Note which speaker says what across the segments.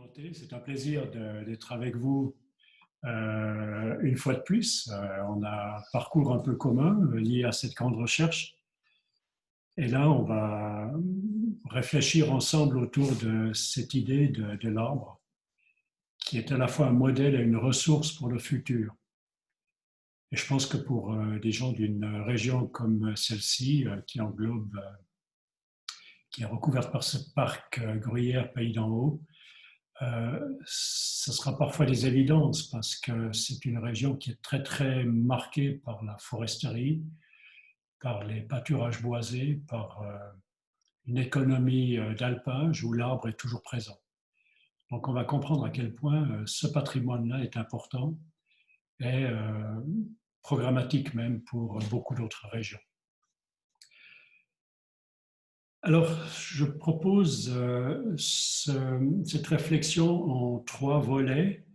Speaker 1: Timothée, c'est un plaisir d'être avec vous une fois de plus. On a un parcours un peu commun lié à cette grande recherche. Et là, on va réfléchir ensemble autour de cette idée de l'arbre, qui est à la fois un modèle et une ressource pour le futur. Et je pense que pour des gens d'une région comme celle-ci, qui englobe, qui est recouverte par ce parc Gruyère Pays d'en Haut, ce sera parfois des évidences parce que c'est une région qui est très très marquée par la foresterie, par les pâturages boisés, par une économie d'alpage où l'arbre est toujours présent. Donc on va comprendre à quel point ce patrimoine-là est important et programmatique même pour beaucoup d'autres régions. Alors, je propose cette réflexion en trois volets.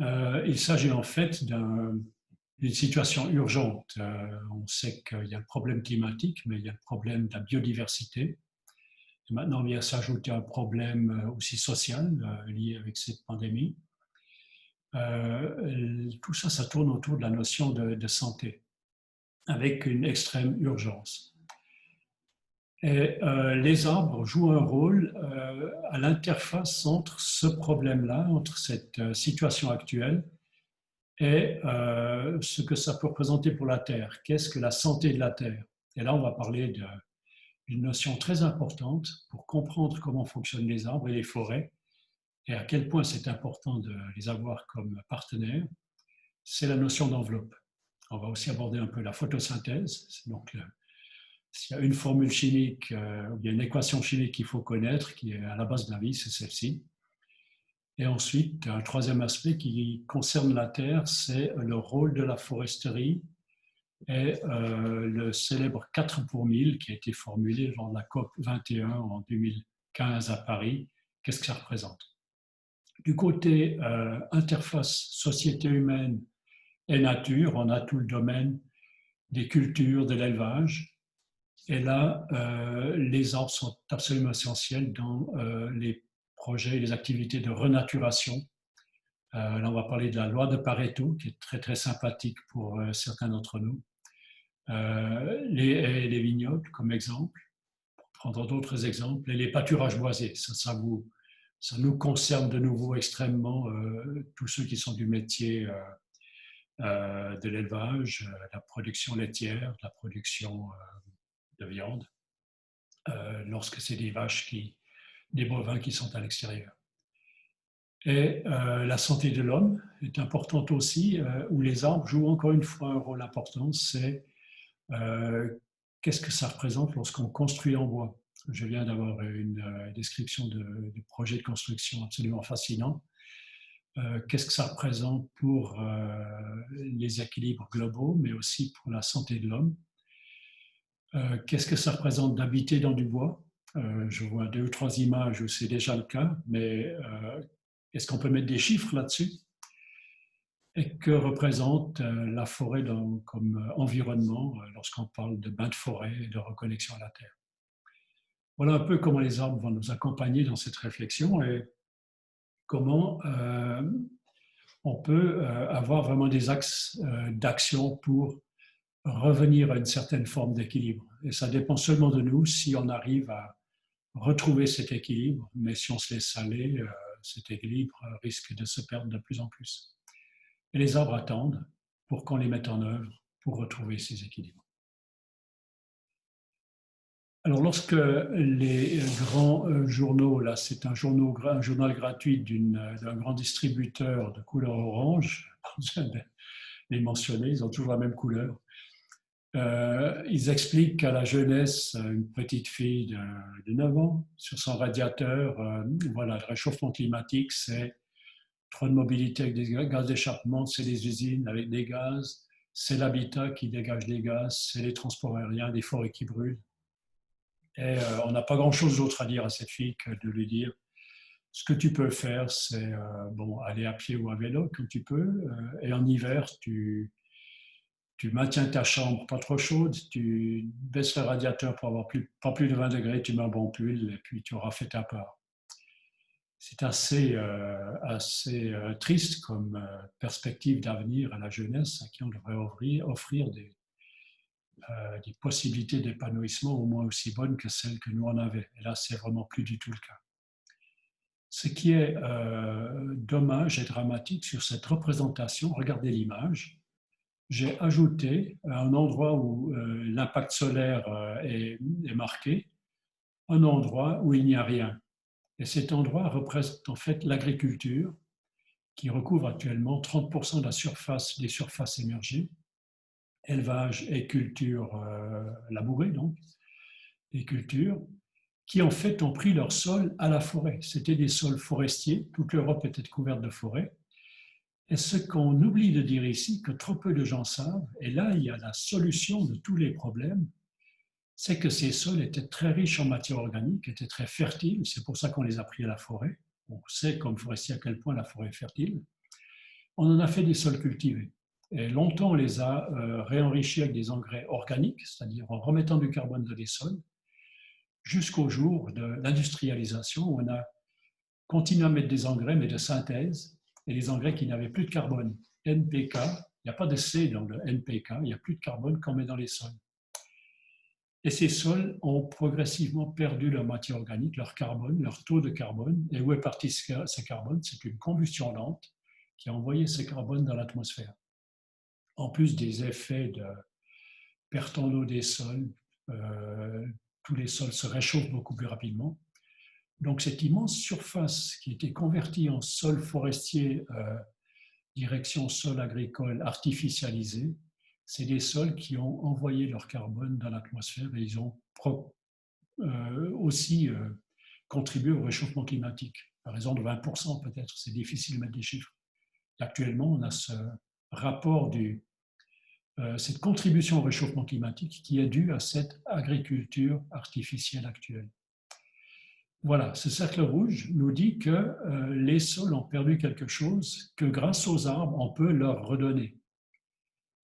Speaker 1: Il s'agit en fait d'une situation urgente. On sait qu'il y a le problème climatique, mais il y a le problème de la biodiversité. Et maintenant, il vient s'ajouter un problème aussi social lié avec cette pandémie. Tout ça, ça tourne autour de la notion de santé, avec une extrême urgence. Et les arbres jouent un rôle à l'interface entre ce problème-là, entre cette situation actuelle et ce que ça peut représenter pour la Terre. Qu'est-ce que la santé de la Terre? Et là, on va parler d'une notion très importante pour comprendre comment fonctionnent les arbres et les forêts et à quel point c'est important de les avoir comme partenaires. C'est la notion d'enveloppe. On va aussi aborder un peu la photosynthèse. Donc, s'il y a une formule chimique, il y a une équation chimique qu'il faut connaître, qui est à la base de la vie, c'est celle-ci. Et ensuite, un troisième aspect qui concerne la Terre, c'est le rôle de la foresterie et le célèbre 4 pour 1000 qui a été formulé lors de la COP 21 en 2015 à Paris. Qu'est-ce que ça représente? Du côté interface société humaine et nature, on a tout le domaine des cultures, de l'élevage. Et là, les arbres sont absolument essentiels dans les projets et les activités de renaturation. Là, on va parler de la loi de Pareto, qui est très, très sympathique pour certains d'entre nous. Les haies et les vignobles, comme exemple, pour prendre d'autres exemples, et les pâturages boisés. Ça nous concerne de nouveau extrêmement, tous ceux qui sont du métier de l'élevage, la production laitière, la production de viande, lorsque c'est des bovins qui sont à l'extérieur. Et la santé de l'homme est importante aussi, où les arbres jouent encore une fois un rôle important, c'est qu'est-ce que ça représente lorsqu'on construit en bois. Je viens d'avoir une description du projet de construction absolument fascinant. Qu'est-ce que ça représente pour les équilibres globaux, mais aussi pour la santé de l'homme. Qu'est-ce que ça représente d'habiter dans du bois? Je vois deux ou trois images où c'est déjà le cas, mais est-ce qu'on peut mettre des chiffres là-dessus? Et que représente la forêt comme environnement lorsqu'on parle de bains de forêt et de reconnexion à la terre? Voilà un peu comment les arbres vont nous accompagner dans cette réflexion et comment on peut avoir vraiment des axes d'action pour revenir à une certaine forme d'équilibre. Et ça dépend seulement de nous si on arrive à retrouver cet équilibre, mais si on se laisse aller, cet équilibre risque de se perdre de plus en plus. Et les arbres attendent pour qu'on les mette en œuvre pour retrouver ces équilibres. Alors, lorsque les grands journaux, là, c'est un journal gratuit d'un grand distributeur de couleur orange, je vais les mentionner, ils ont toujours la même couleur. Ils expliquent qu'à la jeunesse, une petite fille de 9 ans, sur son radiateur, voilà, le réchauffement climatique, c'est trop de mobilité avec des gaz d'échappement, c'est les usines avec des gaz, c'est l'habitat qui dégage des gaz, c'est les transports aériens, des forêts qui brûlent. Et on n'a pas grand-chose d'autre à dire à cette fille que de lui dire ce que tu peux faire, c'est bon, aller à pied ou à vélo comme tu peux, et en hiver, tu maintiens ta chambre pas trop chaude, tu baisses le radiateur pour avoir pas plus de 20 degrés, tu mets un bon pull et puis tu auras fait ta part. C'est assez triste comme perspective d'avenir à la jeunesse à qui on devrait offrir des possibilités d'épanouissement au moins aussi bonnes que celles que nous en avions. Et là, c'est vraiment plus du tout le cas. Ce qui est dommage et dramatique sur cette représentation, regardez l'image, j'ai ajouté un endroit où l'impact solaire est marqué, un endroit où il n'y a rien. Et cet endroit représente en fait l'agriculture qui recouvre actuellement 30% de la surface, des surfaces émergées, élevage et culture labourée, donc, et culture, qui en fait ont pris leur sol à la forêt. C'était des sols forestiers, toute l'Europe était couverte de forêts. Et ce qu'on oublie de dire ici, que trop peu de gens savent, et là il y a la solution de tous les problèmes, c'est que ces sols étaient très riches en matière organique, étaient très fertiles, c'est pour ça qu'on les a pris à la forêt. On sait comme forestier à quel point la forêt est fertile. On en a fait des sols cultivés. Et longtemps, on les a réenrichis avec des engrais organiques, c'est-à-dire en remettant du carbone dans les sols, jusqu'au jour de l'industrialisation où on a continué à mettre des engrais, mais de synthèse, et des engrais qui n'avaient plus de carbone. NPK, il n'y a pas de C dans le NPK, il n'y a plus de carbone qu'on met dans les sols. Et ces sols ont progressivement perdu leur matière organique, leur carbone, leur taux de carbone. Et où est parti ce carbone? C'est une combustion lente qui a envoyé ce carbone dans l'atmosphère. En plus des effets de perte en eau des sols, tous les sols se réchauffent beaucoup plus rapidement. Donc cette immense surface qui était convertie en sol forestier, direction sol agricole artificialisé, c'est des sols qui ont envoyé leur carbone dans l'atmosphère et ils ont aussi contribué au réchauffement climatique. Par exemple, 20% peut-être, c'est difficile de mettre des chiffres. Actuellement, on a ce rapport cette contribution au réchauffement climatique qui est due à cette agriculture artificielle actuelle. Voilà, ce cercle rouge nous dit que les sols ont perdu quelque chose que grâce aux arbres, on peut leur redonner.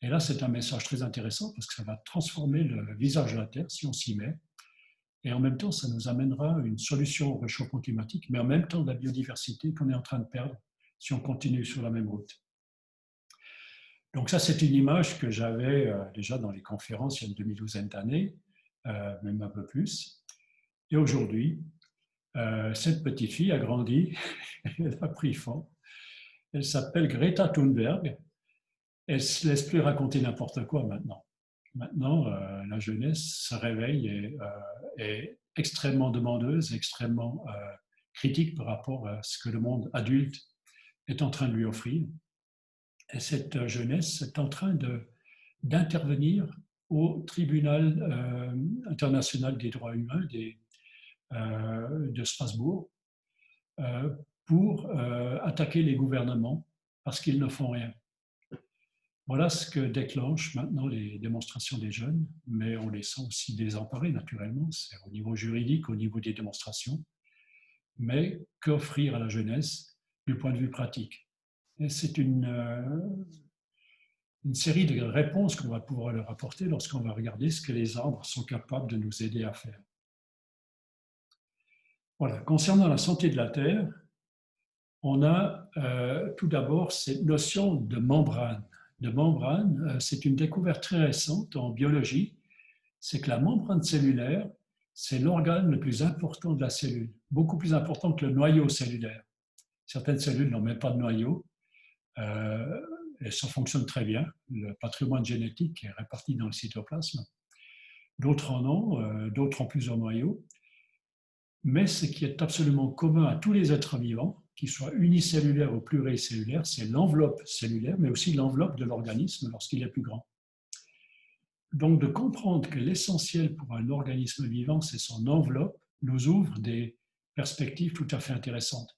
Speaker 1: Et là, c'est un message très intéressant parce que ça va transformer le visage de la Terre si on s'y met. Et en même temps, ça nous amènera une solution au réchauffement climatique, mais en même temps de la biodiversité qu'on est en train de perdre si on continue sur la même route. Donc ça, c'est une image que j'avais déjà dans les conférences il y a une demi-douzaine d'années, même un peu plus. Et aujourd'hui, cette petite fille a grandi, elle a pris forme. Elle s'appelle Greta Thunberg. Elle ne se laisse plus raconter n'importe quoi maintenant. Maintenant, la jeunesse se réveille et est extrêmement demandeuse, extrêmement critique par rapport à ce que le monde adulte est en train de lui offrir. Et cette jeunesse est en train d'intervenir au tribunal international des droits humains de Strasbourg pour attaquer les gouvernements parce qu'ils ne font rien. Voilà ce que déclenche maintenant les démonstrations des jeunes, mais on les sent aussi désemparés naturellement, c'est au niveau juridique, au niveau des démonstrations, mais qu'offrir à la jeunesse du point de vue pratique. Et c'est une série de réponses qu'on va pouvoir leur apporter lorsqu'on va regarder ce que les arbres sont capables de nous aider à faire. Voilà. Concernant la santé de la Terre, on a tout d'abord cette notion de membrane. C'est une découverte très récente en biologie, c'est que la membrane cellulaire, c'est l'organe le plus important de la cellule, beaucoup plus important que le noyau cellulaire. Certaines cellules n'ont même pas de noyau, et ça fonctionne très bien. Le patrimoine génétique est réparti dans le cytoplasme. D'autres en ont, d'autres ont plusieurs noyaux. Mais ce qui est absolument commun à tous les êtres vivants, qu'ils soient unicellulaires ou pluricellulaires, c'est l'enveloppe cellulaire, mais aussi l'enveloppe de l'organisme lorsqu'il est plus grand. Donc de comprendre que l'essentiel pour un organisme vivant, c'est son enveloppe, nous ouvre des perspectives tout à fait intéressantes.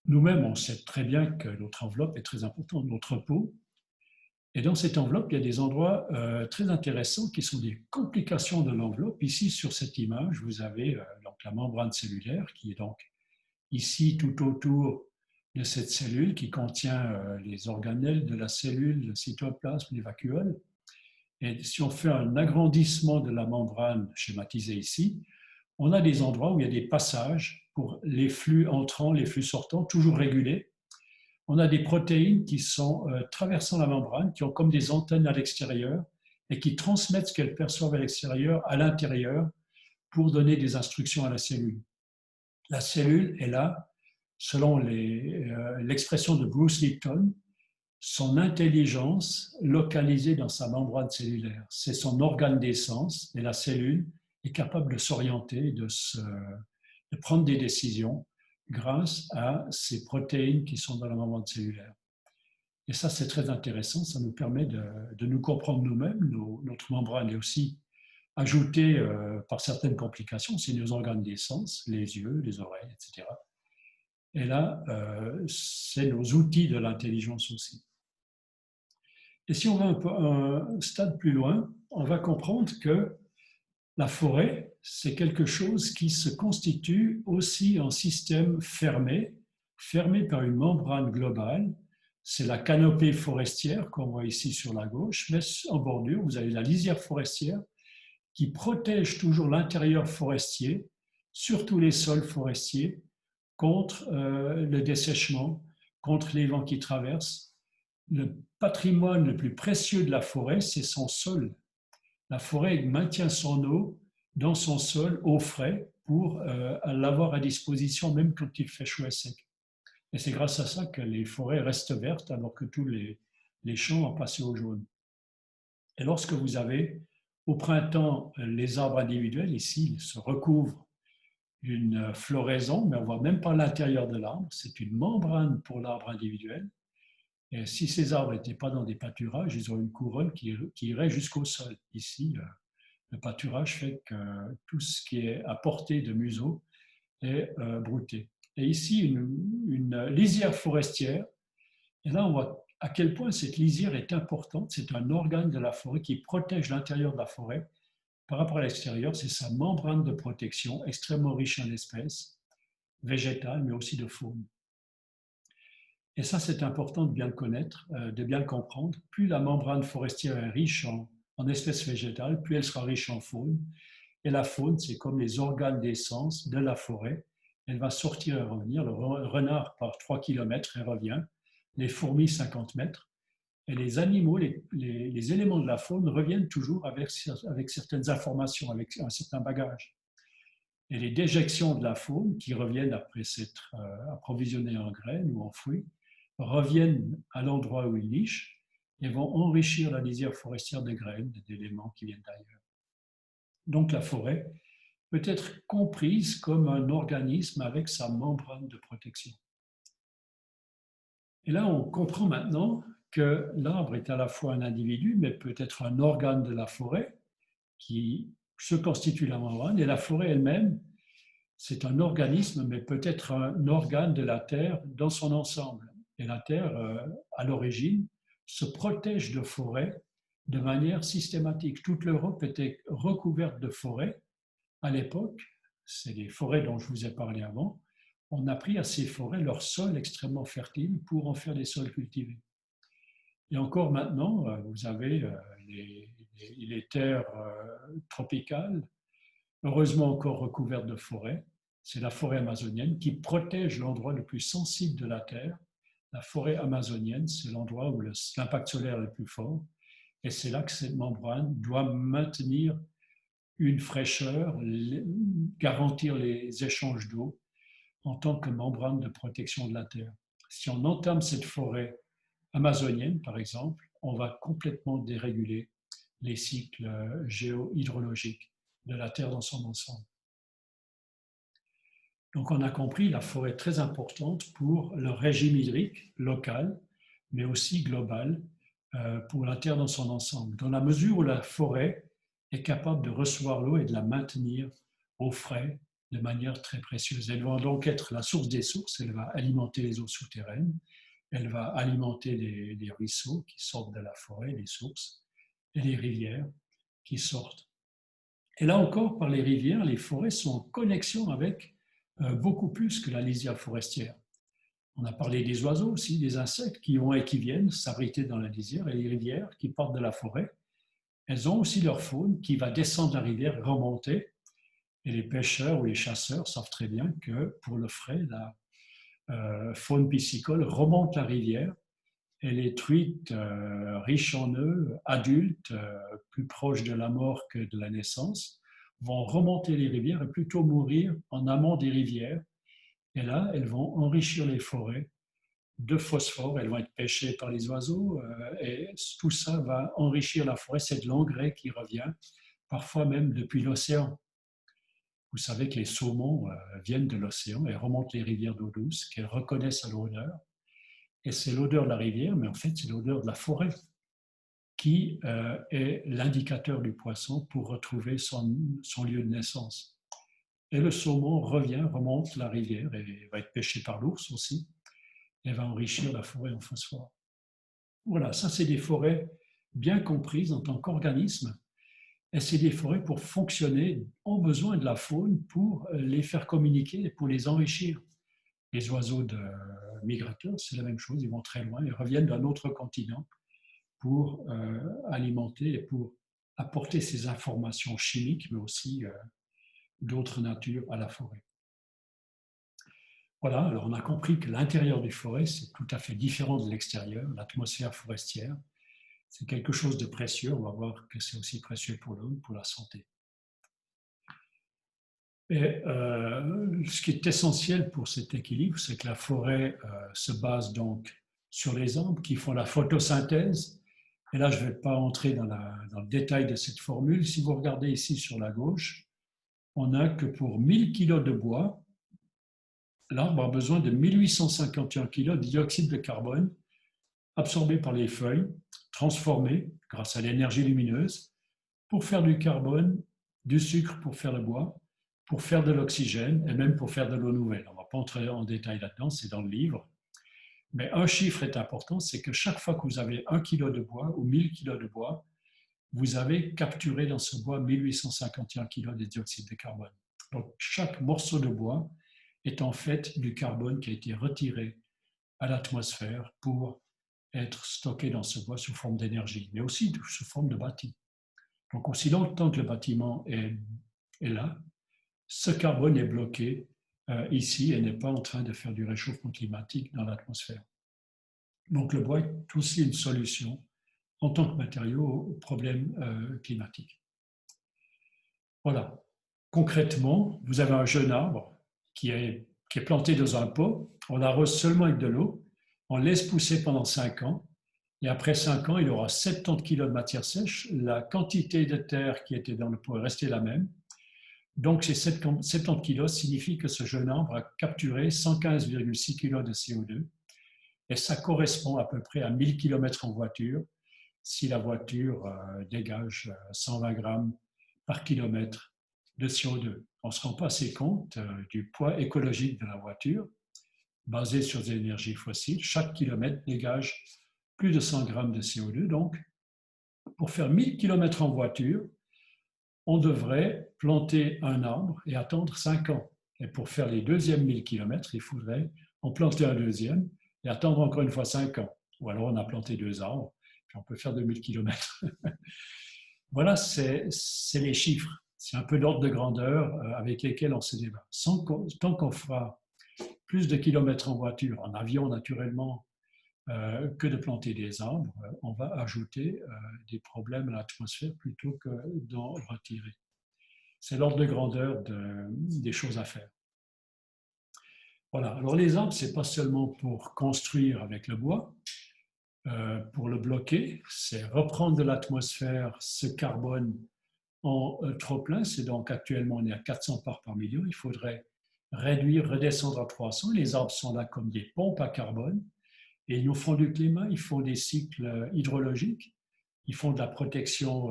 Speaker 1: Nous-mêmes, on sait très bien que notre enveloppe est très importante, notre peau. Et dans cette enveloppe, il y a des endroits très intéressants qui sont des complications de l'enveloppe. Ici, sur cette image, vous avez donc la membrane cellulaire qui est donc ici tout autour de cette cellule qui contient les organelles de la cellule, le cytoplasme, les vacuoles. Et si on fait un agrandissement de la membrane schématisée ici, on a des endroits où il y a des passages pour les flux entrants, les flux sortants, toujours régulés. On a des protéines qui sont traversant la membrane, qui ont comme des antennes à l'extérieur et qui transmettent ce qu'elles perçoivent à l'extérieur à l'intérieur pour donner des instructions à la cellule. La cellule est là, selon l'expression de Bruce Lipton, son intelligence localisée dans sa membrane cellulaire. C'est son organe d'essence et la cellule est capable de s'orienter, de prendre des décisions grâce à ces protéines qui sont dans la membrane cellulaire. Et ça, c'est très intéressant, ça nous permet de nous comprendre nous-mêmes, notre membrane est aussi ajoutée par certaines complications, c'est nos organes d'essence, les yeux, les oreilles, etc. Et là, c'est nos outils de l'intelligence aussi. Et si on va un stade plus loin, on va comprendre que la forêt, c'est quelque chose qui se constitue aussi en système fermé, fermé par une membrane globale. C'est la canopée forestière qu'on voit ici sur la gauche, mais en bordure, vous avez la lisière forestière qui protège toujours l'intérieur forestier, surtout les sols forestiers, contre le dessèchement, contre les vents qui traversent. Le patrimoine le plus précieux de la forêt, c'est son sol. La forêt maintient son eau dans son sol, eau frais, pour l'avoir à disposition même quand il fait chaud et sec. Et c'est grâce à ça que les forêts restent vertes alors que tous les champs ont passé au jaune. Et lorsque vous avez au printemps les arbres individuels, ici, ils se recouvrent d'une floraison, mais on ne voit même pas l'intérieur de l'arbre, c'est une membrane pour l'arbre individuel. Et si ces arbres n'étaient pas dans des pâturages, ils auraient une couronne qui irait jusqu'au sol. Ici, le pâturage fait que tout ce qui est à portée de museau est brouté. Et ici, une lisière forestière. Et là, on voit à quel point cette lisière est importante. C'est un organe de la forêt qui protège l'intérieur de la forêt. Par rapport à l'extérieur, c'est sa membrane de protection extrêmement riche en espèces végétales, mais aussi de faune. Et ça, c'est important de bien le connaître, de bien le comprendre. Plus la membrane forestière est riche en espèces végétales, plus elle sera riche en faune. Et la faune, c'est comme les organes d'essence de la forêt. Elle va sortir et revenir. Le renard part 3 km et revient. Les fourmis, 50 mètres. Et les animaux, les éléments de la faune reviennent toujours avec certaines informations, avec un certain bagage. Et les déjections de la faune, qui reviennent après s'être approvisionnées en graines ou en fruits, reviennent à l'endroit où ils nichent et vont enrichir la lisière forestière de graines, d'éléments qui viennent d'ailleurs. Donc la forêt peut être comprise comme un organisme avec sa membrane de protection. Et là, on comprend maintenant que l'arbre est à la fois un individu, mais peut être un organe de la forêt qui se constitue la membrane, et la forêt elle-même, c'est un organisme, mais peut être un organe de la Terre dans son ensemble. Et la Terre, à l'origine, se protège de forêts de manière systématique. Toute l'Europe était recouverte de forêts. À l'époque, c'est les forêts dont je vous ai parlé avant, on a pris à ces forêts leur sol extrêmement fertile pour en faire des sols cultivés. Et encore maintenant, vous avez les terres tropicales, heureusement encore recouvertes de forêts. C'est la forêt amazonienne qui protège l'endroit le plus sensible de la Terre. La forêt amazonienne, c'est l'endroit où l'impact solaire est le plus fort. Et c'est là que cette membrane doit maintenir une fraîcheur, garantir les échanges d'eau en tant que membrane de protection de la Terre. Si on entame cette forêt amazonienne, par exemple, on va complètement déréguler les cycles géohydrologiques de la Terre dans son ensemble. Donc on a compris la forêt est très importante pour le régime hydrique local, mais aussi global pour la Terre dans son ensemble. Dans la mesure où la forêt est capable de recevoir l'eau et de la maintenir au frais de manière très précieuse. Elle va donc être la source des sources, elle va alimenter les eaux souterraines, elle va alimenter les ruisseaux qui sortent de la forêt, les sources, et les rivières qui sortent. Et là encore, par les rivières, les forêts sont en connexion avec beaucoup plus que la lisière forestière. On a parlé des oiseaux aussi, des insectes qui vont et qui viennent s'abriter dans la lisière, et les rivières qui partent de la forêt. Elles ont aussi leur faune qui va descendre la rivière, remonter, Et les pêcheurs ou les chasseurs savent très bien que pour le frais, la faune piscicole remonte la rivière et les truites riches en œufs, adultes, plus proches de la mort que de la naissance, vont remonter les rivières et plutôt mourir en amont des rivières. Et là, elles vont enrichir les forêts de phosphore, elles vont être pêchées par les oiseaux et tout ça va enrichir la forêt. C'est de l'engrais qui revient, parfois même depuis l'océan. Vous savez que les saumons viennent de l'océan et remontent les rivières d'eau douce, qu'elles reconnaissent à l'odeur. Et c'est l'odeur de la rivière, mais en fait, c'est l'odeur de la forêt qui est l'indicateur du poisson pour retrouver son lieu de naissance. Et le saumon revient, remonte la rivière et va être pêché par l'ours aussi, et va enrichir la forêt en phosphore. Voilà, ça c'est des forêts bien comprises en tant qu'organismes, et c'est des forêts pour fonctionner, ont besoin de la faune pour les faire communiquer et pour les enrichir. Les oiseaux migrateurs, c'est la même chose, ils vont très loin, ils reviennent d'un autre continent pour alimenter et pour apporter ces informations chimiques, mais aussi d'autres natures à la forêt. Voilà, alors on a compris que l'intérieur du forêt, c'est tout à fait différent de l'extérieur, l'atmosphère forestière. C'est quelque chose de précieux, on va voir que c'est aussi précieux pour l'homme, pour la santé. Et ce qui est essentiel pour cet équilibre, c'est que la forêt se base donc sur les arbres qui font la photosynthèse. Et là, je ne vais pas entrer dans le détail de cette formule. Si vous regardez ici sur la gauche, on n'a que pour 1000 kg de bois, l'arbre a besoin de 1851 kg de dioxyde de carbone absorbé par les feuilles, transformé grâce à l'énergie lumineuse, pour faire du carbone, du sucre pour faire le bois, pour faire de l'oxygène et même pour faire de l'eau nouvelle. On ne va pas entrer en détail là-dedans, c'est dans le livre. Mais un chiffre est important, c'est que chaque fois que vous avez 1 kg de bois ou 1000 kg de bois, vous avez capturé dans ce bois 1851 kg de dioxyde de carbone. Donc chaque morceau de bois est en fait du carbone qui a été retiré à l'atmosphère pour être stocké dans ce bois sous forme d'énergie, mais aussi sous forme de bâti. Donc aussi longtemps que le bâtiment est là, ce carbone est bloqué ici et n'est pas en train de faire du réchauffement climatique dans l'atmosphère. Donc le bois est aussi une solution en tant que matériau aux problèmes climatiques. Voilà. Concrètement, vous avez un jeune arbre qui est planté dans un pot, on l'arrose seulement avec de l'eau, on laisse pousser pendant 5 ans, et après 5 ans, il aura 70 kg de matière sèche, la quantité de terre qui était dans le pot est restée la même. Donc ces 70 kg signifie que ce jeune arbre a capturé 115,6 kg de CO2, et ça correspond à peu près à 1000 km en voiture, si la voiture dégage 120 grammes par kilomètre de CO2. On ne se rend pas assez compte du poids écologique de la voiture, basée sur des énergies fossiles. Chaque kilomètre dégage plus de 100 grammes de CO2. Donc, pour faire 1000 km en voiture, on devrait planter un arbre et attendre 5 ans. Et pour faire les deuxièmes 1000 km, il faudrait en planter un deuxième et attendre encore une fois 5 ans. Ou alors on a planté 2 arbres, puis on peut faire 2000 km. Voilà, c'est les chiffres. C'est un peu l'ordre de grandeur avec lesquels on se débat. Tant qu'on fera plus de kilomètres en voiture, en avion naturellement, que de planter des arbres, on va ajouter des problèmes à l'atmosphère plutôt que d'en retirer. C'est l'ordre de grandeur des choses à faire. Voilà, alors les arbres, ce n'est pas seulement pour construire avec le bois, pour le bloquer, c'est reprendre de l'atmosphère ce carbone en trop-plein, c'est donc actuellement on est à 400 parts par million, il faudrait réduire, redescendre à 300. Les arbres sont là comme des pompes à carbone et ils nous font du climat, ils font des cycles hydrologiques, ils font de la protection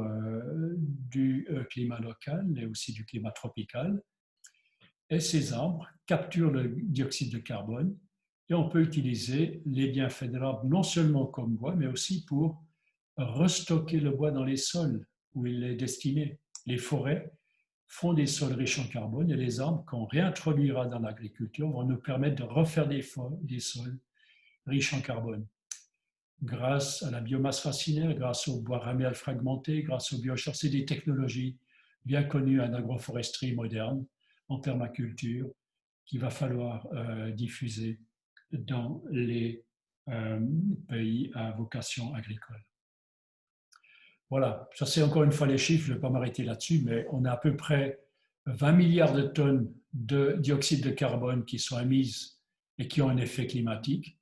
Speaker 1: du climat local et aussi du climat tropical. Et ces arbres capturent le dioxyde de carbone et on peut utiliser les bienfaits de l'arbre non seulement comme bois, mais aussi pour restocker le bois dans les sols où il est destiné. Les forêts font des sols riches en carbone et les arbres qu'on réintroduira dans l'agriculture vont nous permettre de refaire des sols riches en carbone. Grâce à la biomasse racinaire, grâce au bois raméal fragmenté, grâce au biochar, c'est des technologies bien connu en agroforesterie moderne, en permaculture, qu'il va falloir diffuser dans les pays à vocation agricole. Voilà, ça c'est encore une fois les chiffres, je ne vais pas m'arrêter là-dessus, mais on a à peu près 20 milliards de tonnes de dioxyde de carbone qui sont émises et qui ont un effet climatique.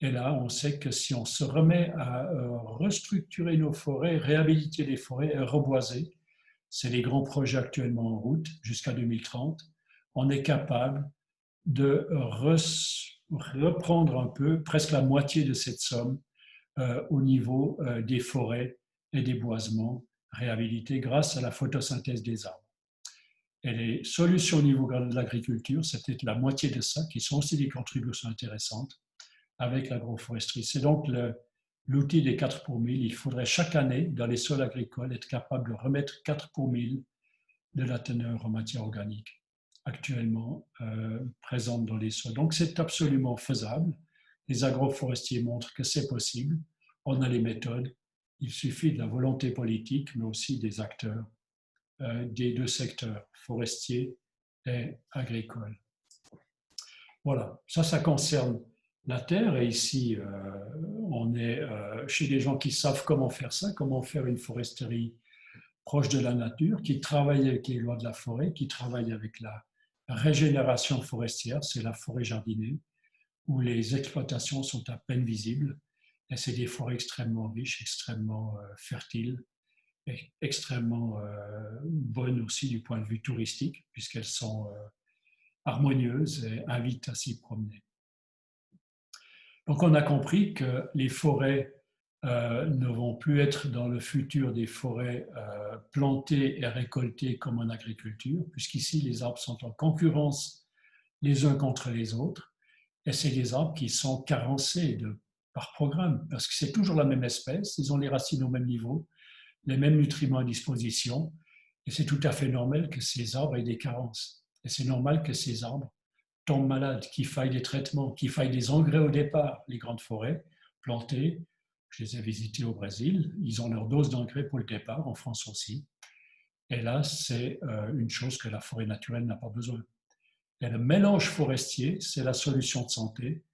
Speaker 1: Et là, on sait que si on se remet à restructurer nos forêts, réhabiliter les forêts et reboiser, c'est les grands projets actuellement en route jusqu'à 2030, on est capable de reprendre un peu, presque la moitié de cette somme au niveau des forêts et des boisements réhabilités grâce à la photosynthèse des arbres. Et les solutions au niveau de l'agriculture, c'est peut-être la moitié de ça, qui sont aussi des contributions intéressantes avec l'agroforesterie. C'est donc l'outil des 4 pour 1000. Il faudrait chaque année, dans les sols agricoles, être capable de remettre 4 pour 1000 de la teneur en matière organique actuellement présente dans les sols. Donc c'est absolument faisable. Les agroforestiers montrent que c'est possible. On a les méthodes. Il suffit de la volonté politique, mais aussi des acteurs des deux secteurs, forestiers et agricoles. Voilà, ça concerne la terre. Et ici, on est chez des gens qui savent comment faire ça, comment faire une foresterie proche de la nature, qui travaille avec les lois de la forêt, qui travaille avec la régénération forestière, c'est la forêt jardinée, où les exploitations sont à peine visibles. Et c'est des forêts extrêmement riches, extrêmement fertiles, et extrêmement bonnes aussi du point de vue touristique, puisqu'elles sont harmonieuses et invitent à s'y promener. Donc on a compris que les forêts ne vont plus être dans le futur des forêts plantées et récoltées comme en agriculture, puisqu'ici les arbres sont en concurrence les uns contre les autres, et c'est des arbres qui sont carencés par programme, parce que c'est toujours la même espèce, ils ont les racines au même niveau, les mêmes nutriments à disposition, et c'est tout à fait normal que ces arbres aient des carences. Et c'est normal que ces arbres tombent malades, qu'il faille des traitements, qu'il faille des engrais au départ. Les grandes forêts plantées, je les ai visitées au Brésil, ils ont leur dose d'engrais pour le départ, en France aussi. Et là, c'est une chose que la forêt naturelle n'a pas besoin. Et le mélange forestier, c'est la solution de santé.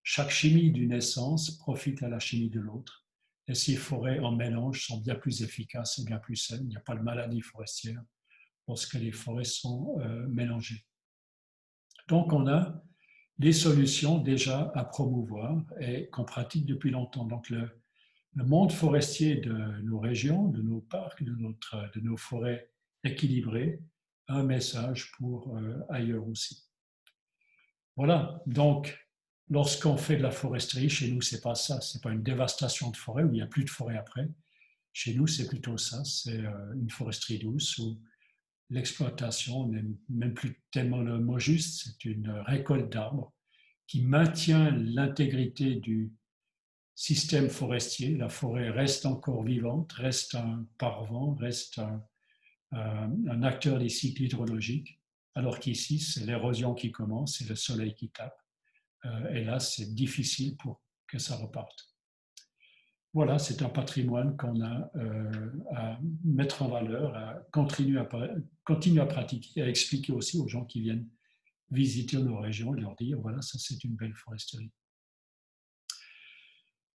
Speaker 1: Chaque chimie d'une essence profite à la chimie de l'autre. Et ces forêts en mélange sont bien plus efficaces et bien plus saines. Il n'y a pas de maladie forestière lorsque les forêts sont mélangées. Donc, on a des solutions déjà à promouvoir et qu'on pratique depuis longtemps. Donc, le monde forestier de nos régions, de nos parcs, de nos forêts équilibrées, a un message pour ailleurs aussi. Voilà, donc lorsqu'on fait de la foresterie, chez nous, c'est pas ça, c'est pas une dévastation de forêt où il n'y a plus de forêt après. Chez nous, c'est plutôt ça, c'est une foresterie douce où l'exploitation n'est même plus tellement le mot juste, c'est une récolte d'arbres qui maintient l'intégrité du système forestier. La forêt reste encore vivante, reste un paravent, reste un acteur des cycles hydrologiques, alors qu'ici, c'est l'érosion qui commence, c'est le soleil qui tape. Et là, c'est difficile pour que ça reparte. Voilà, c'est un patrimoine qu'on a à mettre en valeur, à continuer à pratiquer, à expliquer aussi aux gens qui viennent visiter nos régions et leur dire, voilà, ça c'est une belle foresterie.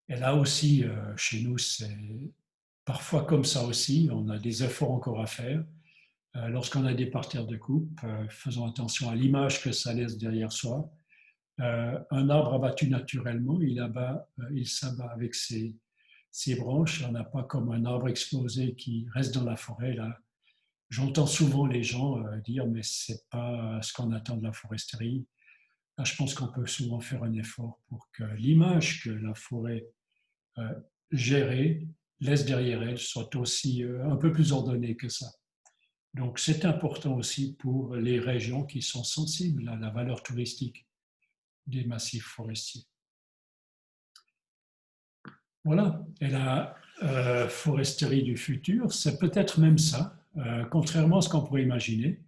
Speaker 1: Et là aussi, chez nous, c'est parfois comme ça aussi, on a des efforts encore à faire. Lorsqu'on a des parterres de coupe, faisons attention à l'image que ça laisse derrière soi. Un arbre abattu naturellement, il s'abat avec ses branches. On n'a pas comme un arbre explosé qui reste dans la forêt. Là, j'entends souvent les gens dire mais c'est pas ce qu'on attend de la foresterie. Là, je pense qu'on peut souvent faire un effort pour que l'image que la forêt gérée laisse derrière elle soit aussi un peu plus ordonnée que ça. Donc c'est important aussi pour les régions qui sont sensibles à la valeur touristique des massifs forestiers. Voilà, et la foresterie du futur, c'est peut-être même ça, contrairement à ce qu'on pourrait imaginer.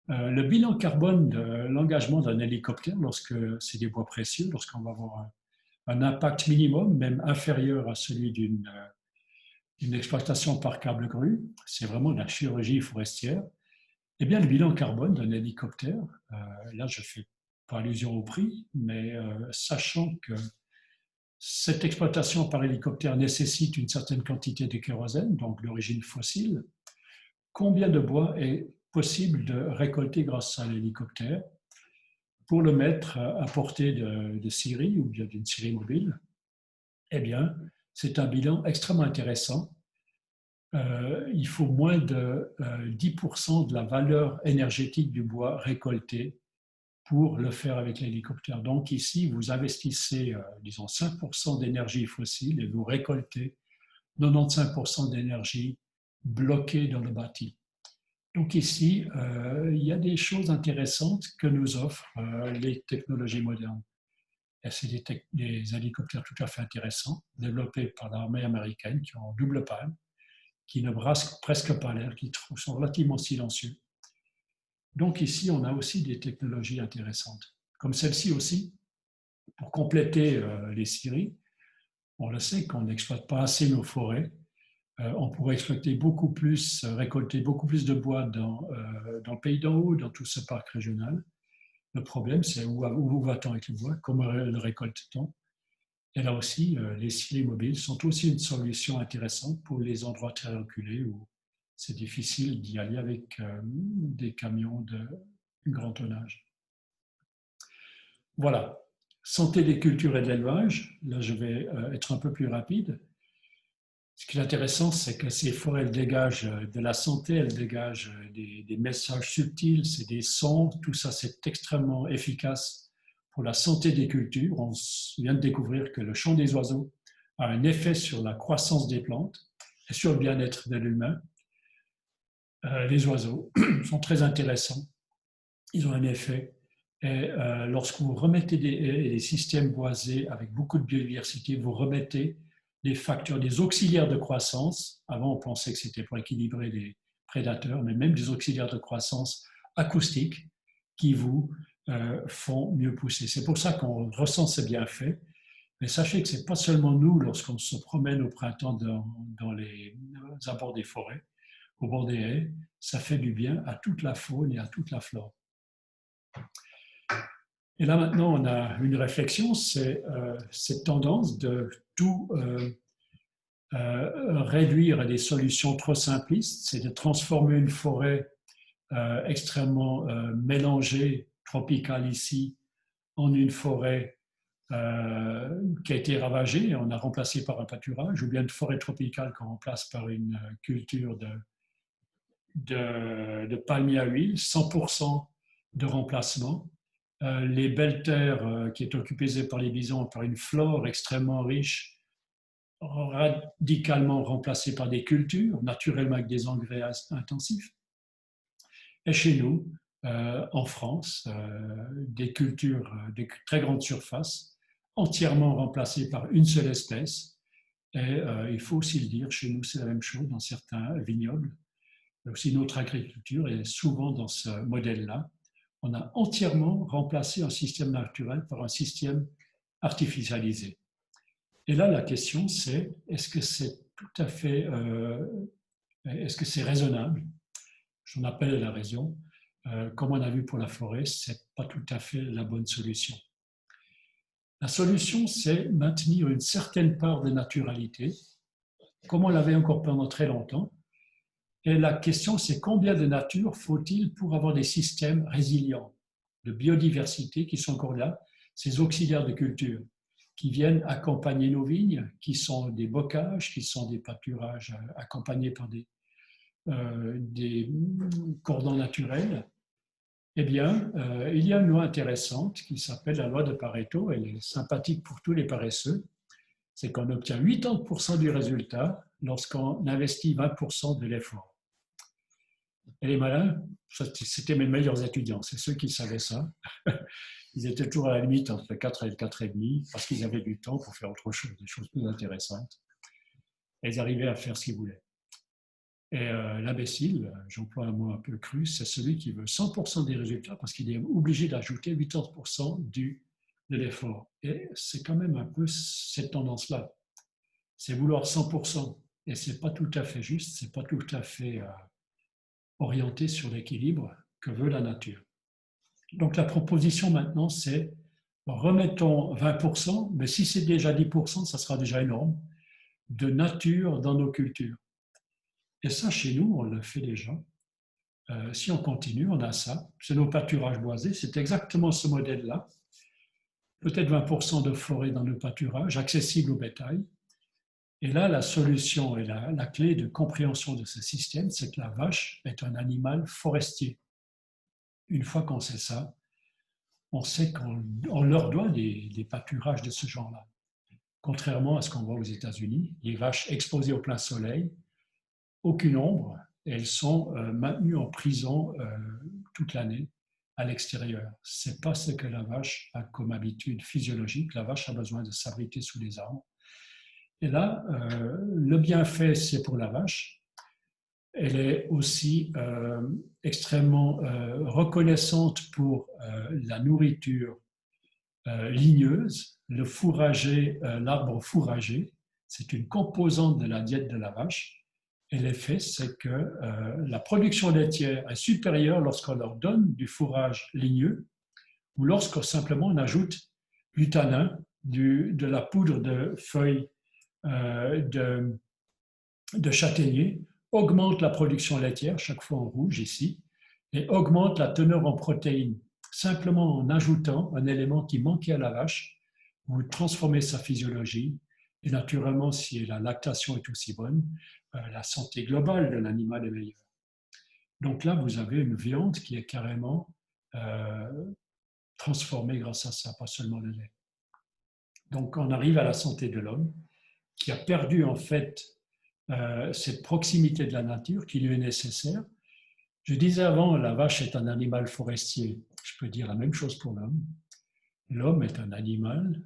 Speaker 1: Le bilan carbone de l'engagement d'un hélicoptère, lorsque c'est des bois précieux, lorsqu'on va avoir un impact minimum, même inférieur à celui une exploitation par câble grue, c'est vraiment de la chirurgie forestière, eh bien, le bilan carbone d'un hélicoptère, là je ne fais pas allusion au prix, mais sachant que cette exploitation par hélicoptère nécessite une certaine quantité de kérosène, donc d'origine fossile, combien de bois est possible de récolter grâce à l'hélicoptère pour le mettre à portée de scierie ou bien d'une scierie mobile? Eh bien, c'est un bilan extrêmement intéressant. Il faut moins de 10% de la valeur énergétique du bois récolté pour le faire avec l'hélicoptère. Donc ici, vous investissez, disons, 5% d'énergie fossile et vous récoltez 95% d'énergie bloquée dans le bâti. Donc ici, il y a des choses intéressantes que nous offrent les technologies modernes. Et c'est des hélicoptères tout à fait intéressants, développés par l'armée américaine, qui ont double palme, qui ne brassent presque pas l'air, qui sont relativement silencieux. Donc ici, on a aussi des technologies intéressantes, comme celle-ci aussi, pour compléter les scieries. On le sait qu'on n'exploite pas assez nos forêts. On pourrait exploiter beaucoup plus, récolter beaucoup plus de bois dans le pays d'en haut, dans tout ce parc régional. Le problème, c'est où va-t-on avec le bois? Comment le récolte-t-on? Et là aussi, les scieries mobiles sont aussi une solution intéressante pour les endroits très reculés où c'est difficile d'y aller avec des camions de grand tonnage. Voilà. Santé des cultures et de l'élevage. Là, je vais être un peu plus rapide. Ce qui est intéressant, c'est que ces forêts, elles dégagent de la santé, elles dégagent des messages subtils, c'est des sons, tout ça, c'est extrêmement efficace pour la santé des cultures. On vient de découvrir que le chant des oiseaux a un effet sur la croissance des plantes et sur le bien-être de l'humain. Les oiseaux sont très intéressants. Ils ont un effet. Et lorsque vous remettez des systèmes boisés avec beaucoup de biodiversité, vous remettez des facteurs, des auxiliaires de croissance. Avant, on pensait que c'était pour équilibrer les prédateurs, mais même des auxiliaires de croissance acoustiques qui vous font mieux pousser. C'est pour ça qu'on ressent ces bienfaits. Mais sachez que ce n'est pas seulement nous, lorsqu'on se promène au printemps dans les abords des forêts, au bord des haies, ça fait du bien à toute la faune et à toute la flore. Et là maintenant, on a une réflexion, c'est cette tendance de tout réduire à des solutions trop simplistes, c'est de transformer une forêt extrêmement mélangée, tropicale ici, en une forêt qui a été ravagée, on a remplacé par un pâturage, ou bien une forêt tropicale qu'on remplace par une culture de palmiers à huile, 100% de remplacement. Les belles terres qui étaient occupées par les bisons, par une flore extrêmement riche, radicalement remplacées par des cultures, naturellement avec des engrais intensifs. Et chez nous, en France, des cultures de très grande surface, entièrement remplacées par une seule espèce. Et il faut aussi le dire, chez nous, c'est la même chose dans certains vignobles. Aussi, notre agriculture est souvent dans ce modèle-là. On a entièrement remplacé un système naturel par un système artificialisé. Et là, la question, c'est est-ce que c'est tout à fait, est-ce que c'est raisonnable? J'en appelle à la raison. Comme on a vu pour la forêt, ce n'est pas tout à fait la bonne solution. La solution, c'est maintenir une certaine part de naturalité, comme on l'avait encore pendant très longtemps. Et la question, c'est combien de nature faut-il pour avoir des systèmes résilients de biodiversité qui sont encore là, ces auxiliaires de culture qui viennent accompagner nos vignes, qui sont des bocages, qui sont des pâturages accompagnés par des cordons naturels. Eh bien, il y a une loi intéressante qui s'appelle la loi de Pareto. Elle est sympathique pour tous les paresseux. C'est qu'on obtient 80% du résultat lorsqu'on investit 20% de l'effort. Et les malins, c'était mes meilleurs étudiants, c'est ceux qui savaient ça. Ils étaient toujours à la limite entre 4 et 4,5 parce qu'ils avaient du temps pour faire autre chose, des choses plus intéressantes. Et ils arrivaient à faire ce qu'ils voulaient. Et l'imbécile, j'emploie un mot un peu cru, c'est celui qui veut 100% des résultats parce qu'il est obligé d'ajouter 80% de l'effort. Et c'est quand même un peu cette tendance-là. C'est vouloir 100%. et ce n'est pas tout à fait juste, ce n'est pas tout à fait orienté sur l'équilibre que veut la nature. Donc la proposition maintenant, c'est remettons 20%, mais si c'est déjà 10%, ça sera déjà énorme, de nature dans nos cultures. Et ça, chez nous, on le fait déjà. Si on continue, on a ça. C'est nos pâturages boisés. C'est exactement ce modèle-là. Peut-être 20% de forêt dans nos pâturages, accessibles au bétail. Et là, la solution et la clé de compréhension de ce système, c'est que la vache est un animal forestier. Une fois qu'on sait ça, on sait qu'on leur doit des pâturages de ce genre-là. Contrairement à ce qu'on voit aux États-Unis, les vaches exposées au plein soleil, aucune ombre, et elles sont maintenues en prison toute l'année à l'extérieur. Ce n'est pas ce que la vache a comme habitude physiologique. La vache a besoin de s'abriter sous les arbres. Et là, le bienfait, c'est pour la vache. Elle est aussi extrêmement reconnaissante pour la nourriture ligneuse, le fourrager, l'arbre fourrager. C'est une composante de la diète de la vache. Et l'effet, c'est que la production laitière est supérieure lorsqu'on leur donne du fourrage ligneux ou lorsqu'on simplement on ajoute du tanin, de la poudre de feuilles de châtaignier, augmente la production laitière, chaque fois en rouge ici, et augmente la teneur en protéines. Simplement en ajoutant un élément qui manquait à la vache, vous transformez sa physiologie, et naturellement, si la lactation est aussi bonne, la santé globale de l'animal est meilleure. Donc là, vous avez une viande qui est carrément transformée grâce à ça, pas seulement le lait. Donc on arrive à la santé de l'homme, qui a perdu en fait cette proximité de la nature qui lui est nécessaire. Je disais avant, la vache est un animal forestier. Je peux dire la même chose pour l'homme. L'homme est un animal,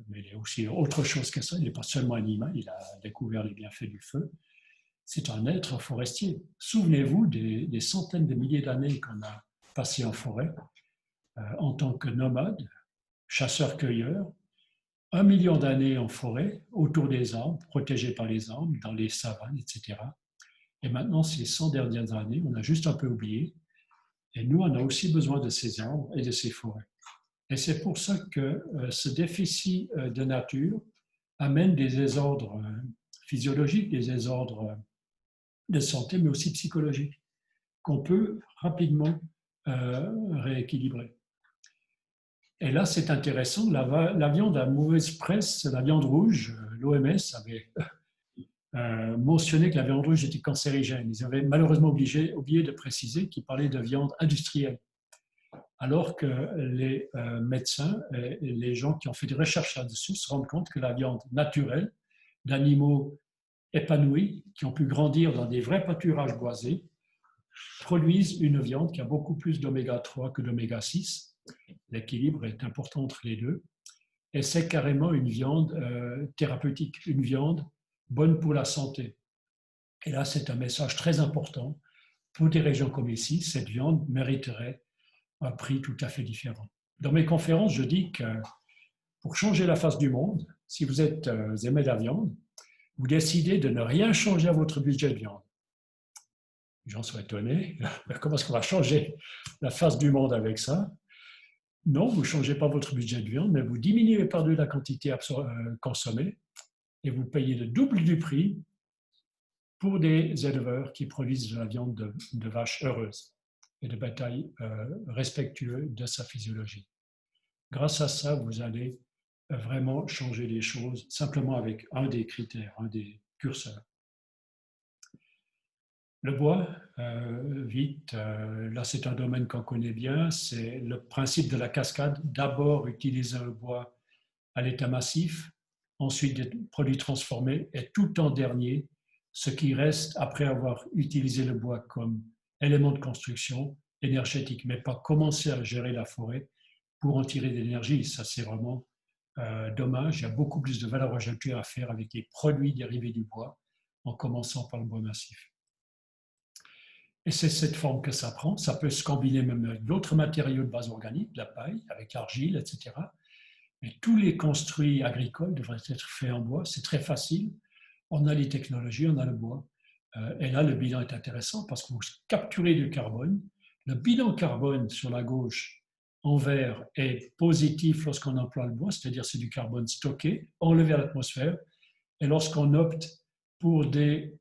Speaker 1: mais il est aussi autre chose que ça. Il n'est pas seulement animal, il a découvert les bienfaits du feu. C'est un être forestier. Souvenez-vous des centaines de milliers d'années qu'on a passées en forêt en tant que nomade, chasseur-cueilleur, 1 million d'années en forêt, autour des arbres, protégés par les arbres, dans les savanes, etc. Et maintenant, ces 100 dernières années, on a juste un peu oublié. Et nous, on a aussi besoin de ces arbres et de ces forêts. Et c'est pour ça que ce déficit de nature amène des désordres physiologiques, des désordres de santé, mais aussi psychologiques, qu'on peut rapidement rééquilibrer. Et là, c'est intéressant, la viande à mauvaise presse, la viande rouge, l'OMS avait mentionné que la viande rouge était cancérigène. Ils avaient malheureusement oublié de préciser qu'ils parlaient de viande industrielle. Alors que les médecins et les gens qui ont fait des recherches là-dessus se rendent compte que la viande naturelle d'animaux épanouis, qui ont pu grandir dans des vrais pâturages boisés, produisent une viande qui a beaucoup plus d'oméga 3 que d'oméga 6. L'équilibre est important entre les deux. Et c'est carrément une viande thérapeutique, une viande bonne pour la santé. Et là, c'est un message très important. Pour des régions comme ici, cette viande mériterait un prix tout à fait différent. Dans mes conférences, je dis que pour changer la face du monde, si vous aimez la viande, vous décidez de ne rien changer à votre budget de viande. Les gens sont étonnés. Comment est-ce qu'on va changer la face du monde avec ça? Non, vous ne changez pas votre budget de viande, mais vous diminuez par deux la quantité consommée et vous payez le double du prix pour des éleveurs qui produisent de la viande de vaches heureuses et de bétail respectueux de sa physiologie. Grâce à ça, vous allez vraiment changer les choses simplement avec un des critères, un des curseurs. Le bois, vite, là c'est un domaine qu'on connaît bien, c'est le principe de la cascade. D'abord utiliser un bois à l'état massif, ensuite des produits transformés et tout en dernier, ce qui reste après avoir utilisé le bois comme élément de construction énergétique, mais pas commencer à gérer la forêt pour en tirer de l'énergie. Ça c'est vraiment dommage. Il y a beaucoup plus de valeur ajoutée à faire avec les produits dérivés du bois, en commençant par le bois massif. Et c'est cette forme que ça prend. Ça peut se combiner même avec d'autres matériaux de base organique, de la paille, avec l'argile, etc. Mais tous les construits agricoles devraient être faits en bois. C'est très facile. on a les technologies, on a le bois. Et là, le bilan est intéressant parce que vous capturez du carbone. Le bilan carbone sur la gauche en vert est positif lorsqu'on emploie le bois, c'est-à-dire c'est du carbone stocké, enlevé à l'atmosphère. Et lorsqu'on opte pour des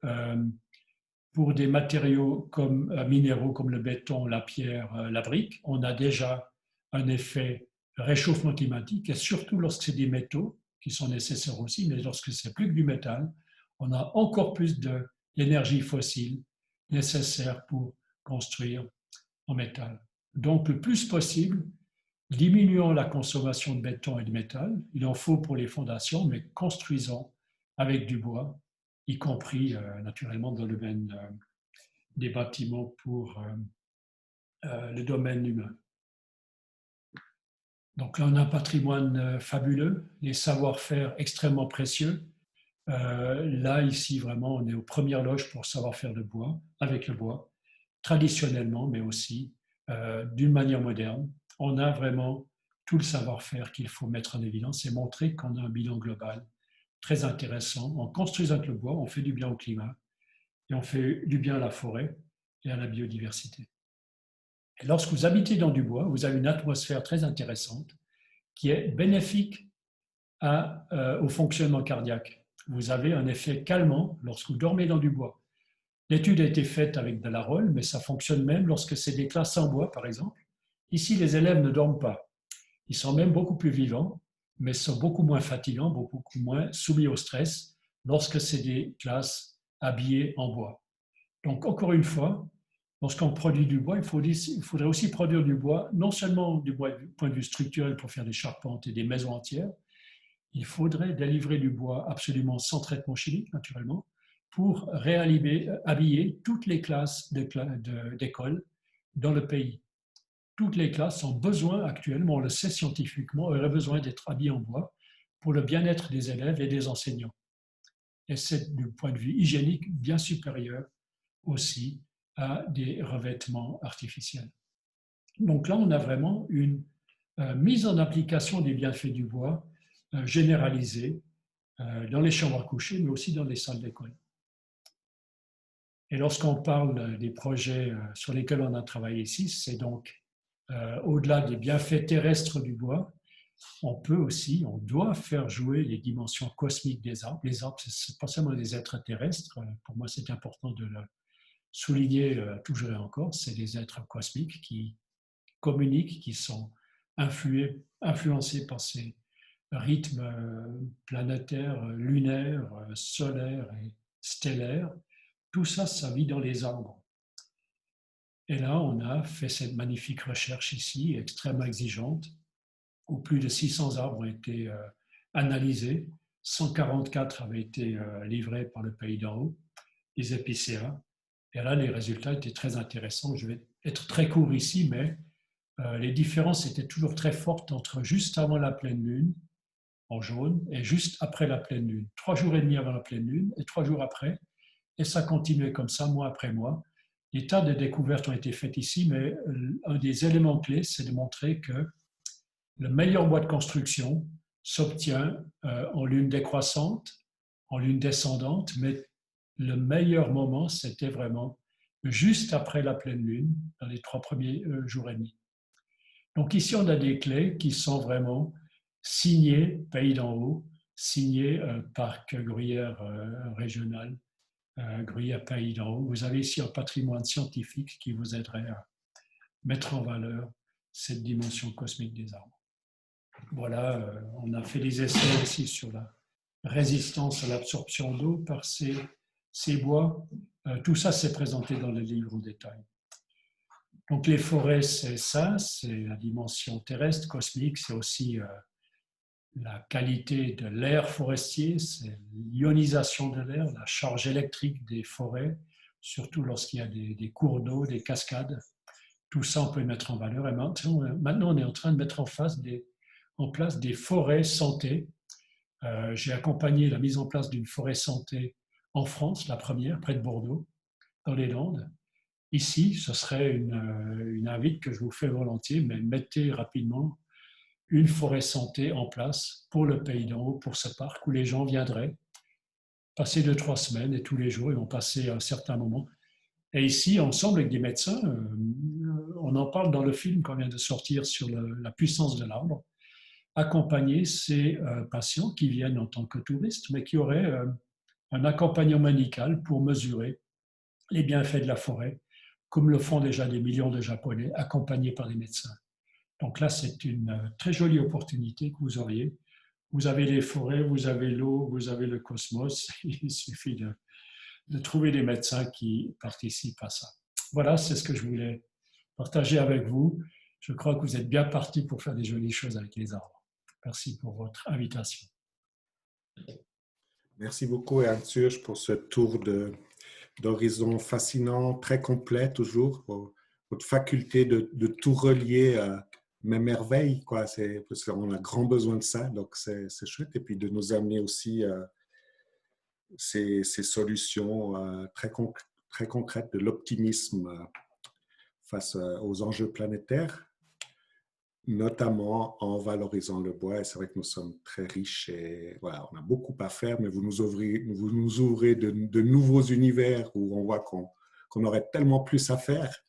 Speaker 1: matériaux comme, minéraux comme le béton, la pierre, la brique, on a déjà un effet réchauffement climatique, et surtout lorsque c'est des métaux, qui sont nécessaires aussi, mais lorsque c'est plus que du métal, on a encore plus d'énergie fossile nécessaire pour construire en métal. Donc, le plus possible, diminuons la consommation de béton et de métal. Il en faut pour les fondations, mais construisons avec du bois, y compris naturellement dans le domaine des bâtiments pour le domaine humain. Donc là, on a un patrimoine fabuleux, les savoir-faire extrêmement précieux. Là, ici, vraiment, on est aux premières loges pour savoir-faire de bois, avec le bois, traditionnellement, mais aussi d'une manière moderne. On a vraiment tout le savoir-faire qu'il faut mettre en évidence et montrer qu'on a un bilan global très intéressant. En construisant avec le bois, on fait du bien au climat et on fait du bien à la forêt et à la biodiversité. Et lorsque vous habitez dans du bois, vous avez une atmosphère très intéressante qui est bénéfique au fonctionnement cardiaque. Vous avez un effet calmant lorsque vous dormez dans du bois. L'étude a été faite avec de la rôle, mais ça fonctionne même lorsque c'est des classes en bois, par exemple. Ici, les élèves ne dorment pas. Ils sont même beaucoup plus vivants, mais sont beaucoup moins fatigants, beaucoup moins soumis au stress lorsque c'est des classes habillées en bois. Donc, encore une fois, lorsqu'on produit du bois, il faudrait aussi produire du bois, non seulement du bois du point de vue structurel pour faire des charpentes et des maisons entières, il faudrait délivrer du bois absolument sans traitement chimique, naturellement, pour habiller toutes les classes d'école dans le pays. Toutes les classes ont besoin actuellement, on le sait scientifiquement, auraient besoin d'être habillées en bois pour le bien-être des élèves et des enseignants. Et c'est du point de vue hygiénique bien supérieur aussi à des revêtements artificiels. Donc là, on a vraiment une mise en application des bienfaits du bois généralisée dans les chambres à coucher, mais aussi dans les salles d'école. Et lorsqu'on parle des projets sur lesquels on a travaillé ici, c'est donc au-delà des bienfaits terrestres du bois, on doit faire jouer les dimensions cosmiques des arbres. Les arbres, ce n'est pas seulement des êtres terrestres. Pour moi, c'est important de le souligner toujours et encore. C'est des êtres cosmiques qui communiquent, qui sont influencés par ces rythmes planétaires, lunaires, solaires et stellaires. Tout ça, ça vit dans les arbres. Et là, on a fait cette magnifique recherche ici, extrêmement exigeante, où plus de 600 arbres ont été analysés, 144 avaient été livrés par le pays d'en haut, les épicéas. Et là, les résultats étaient très intéressants. Je vais être très court ici, mais les différences étaient toujours très fortes entre juste avant la pleine lune, en jaune, et juste après la pleine lune. 3 jours et demi avant la pleine lune et 3 jours après. Et ça continuait comme ça, mois après mois. Des tas de découvertes ont été faites ici, mais un des éléments clés, c'est de montrer que le meilleur bois de construction s'obtient en lune décroissante, en lune descendante, mais le meilleur moment, c'était vraiment juste après la pleine lune, dans les 3 premiers jours et demi. Donc ici, on a des clés qui sont vraiment signées Pays d'en haut, signées Parc Gruyère régional, Gruyère Pays d'en haut. Vous avez ici un patrimoine scientifique qui vous aiderait à mettre en valeur cette dimension cosmique des arbres. Voilà, on a fait des essais aussi sur la résistance à l'absorption d'eau par ces bois. Tout ça, c'est présenté dans le livre au détail. Donc les forêts, c'est ça, c'est la dimension terrestre, cosmique, c'est aussi la qualité de l'air forestier, c'est l'ionisation de l'air, la charge électrique des forêts, surtout lorsqu'il y a des cours d'eau, des cascades. Tout ça, on peut mettre en valeur. Et maintenant on est en train de mettre en place des forêts santé. J'ai accompagné la mise en place d'une forêt santé en France, la première, près de Bordeaux, dans les Landes. Ici, ce serait une invite que je vous fais volontiers, mais mettez rapidement une forêt santé en place pour le pays d'en haut, pour ce parc où les gens viendraient passer 2, 3 semaines et tous les jours, ils vont passer un certain moment. Et ici, ensemble avec des médecins, on en parle dans le film qu'on vient de sortir sur la puissance de l'arbre, accompagner ces patients qui viennent en tant que touristes, mais qui auraient un accompagnement médical pour mesurer les bienfaits de la forêt, comme le font déjà des millions de Japonais, accompagnés par les médecins. Donc là, c'est une très jolie opportunité que vous auriez. Vous avez les forêts, vous avez l'eau, vous avez le cosmos. Il suffit de trouver des médecins qui participent à ça. Voilà, c'est ce que je voulais partager avec vous. Je crois que vous êtes bien partis pour faire des jolies choses avec les arbres. Merci pour votre invitation.
Speaker 2: Merci beaucoup, Ernst Surge, pour ce tour d'horizon fascinant, très complet toujours. Votre faculté de tout relier m'émerveille, quoi. Parce qu'on a grand besoin de ça, donc c'est chouette. Et puis de nous amener aussi ces solutions très concrètes, de l'optimisme face aux enjeux planétaires, notamment en valorisant le bois. Et c'est vrai que nous sommes très riches et voilà, on a beaucoup à faire, mais vous nous ouvrez de nouveaux univers où on voit qu'on aurait tellement plus à faire.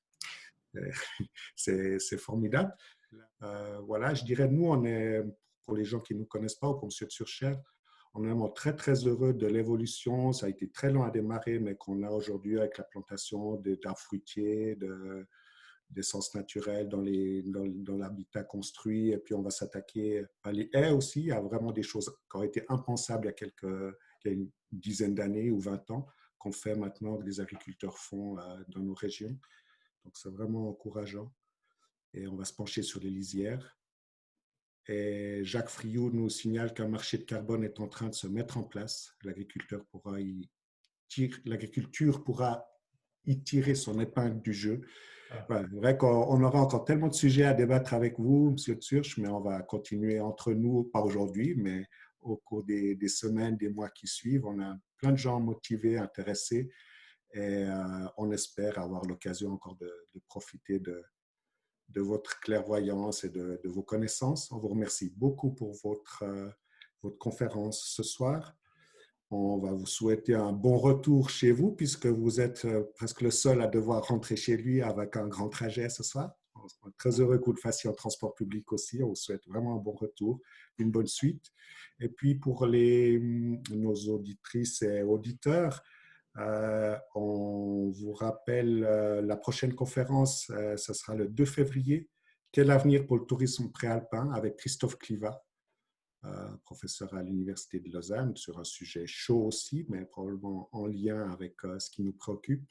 Speaker 2: C'est formidable. Voilà, je dirais, nous, on est, pour les gens qui ne nous connaissent pas ou pour M. Surcher, on est vraiment très, très heureux de l'évolution. Ça a été très long à démarrer, mais qu'on a aujourd'hui avec la plantation d'arbres fruitiers, d'essences naturelles dans l'habitat construit. Et puis, on va s'attaquer à les haies aussi. Il y a vraiment des choses qui auraient été impensables il y a une dizaine d'années ou 20 ans qu'on fait maintenant, que les agriculteurs font dans nos régions. Donc, c'est vraiment encourageant. Et on va se pencher sur les lisières. Et Jacques Friot nous signale qu'un marché de carbone est en train de se mettre en place. L'agriculture pourra y tirer son épingle du jeu. Voilà, c'est vrai qu'on aura encore tellement de sujets à débattre avec vous, M. Tsurch, mais on va continuer entre nous, pas aujourd'hui, mais au cours des semaines, des mois qui suivent. On a plein de gens motivés, intéressés, et on espère avoir l'occasion encore de profiter de votre clairvoyance et de vos connaissances. On vous remercie beaucoup pour votre conférence ce soir. On va vous souhaiter un bon retour chez vous puisque vous êtes presque le seul à devoir rentrer chez lui avec un grand trajet ce soir. On est très heureux que vous le fassiez en transport public aussi. On vous souhaite vraiment un bon retour, une bonne suite. Et puis pour nos auditrices et auditeurs, on vous rappelle la prochaine conférence, ce sera le 2 février. Quel avenir pour le tourisme préalpin avec Christophe Clivat, professeur à l'Université de Lausanne, sur un sujet chaud aussi, mais probablement en lien avec ce qui nous préoccupe.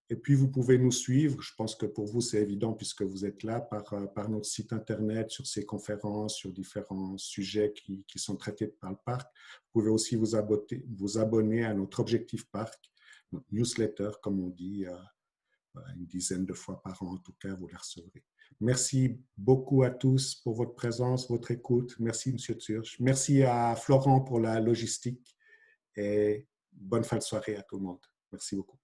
Speaker 2: Et puis, vous pouvez nous suivre. Je pense que pour vous, c'est évident puisque vous êtes là par notre site Internet, sur ces conférences, sur différents sujets qui sont traités par le parc. Vous pouvez aussi vous abonner à notre Objectif Parc, notre newsletter, comme on dit, une dizaine de fois par an. En tout cas, vous la recevrez. Merci beaucoup à tous pour votre présence, votre écoute. Merci, M. Tsurch. Merci à Florent pour la logistique et bonne fin de soirée à tout le monde. Merci beaucoup.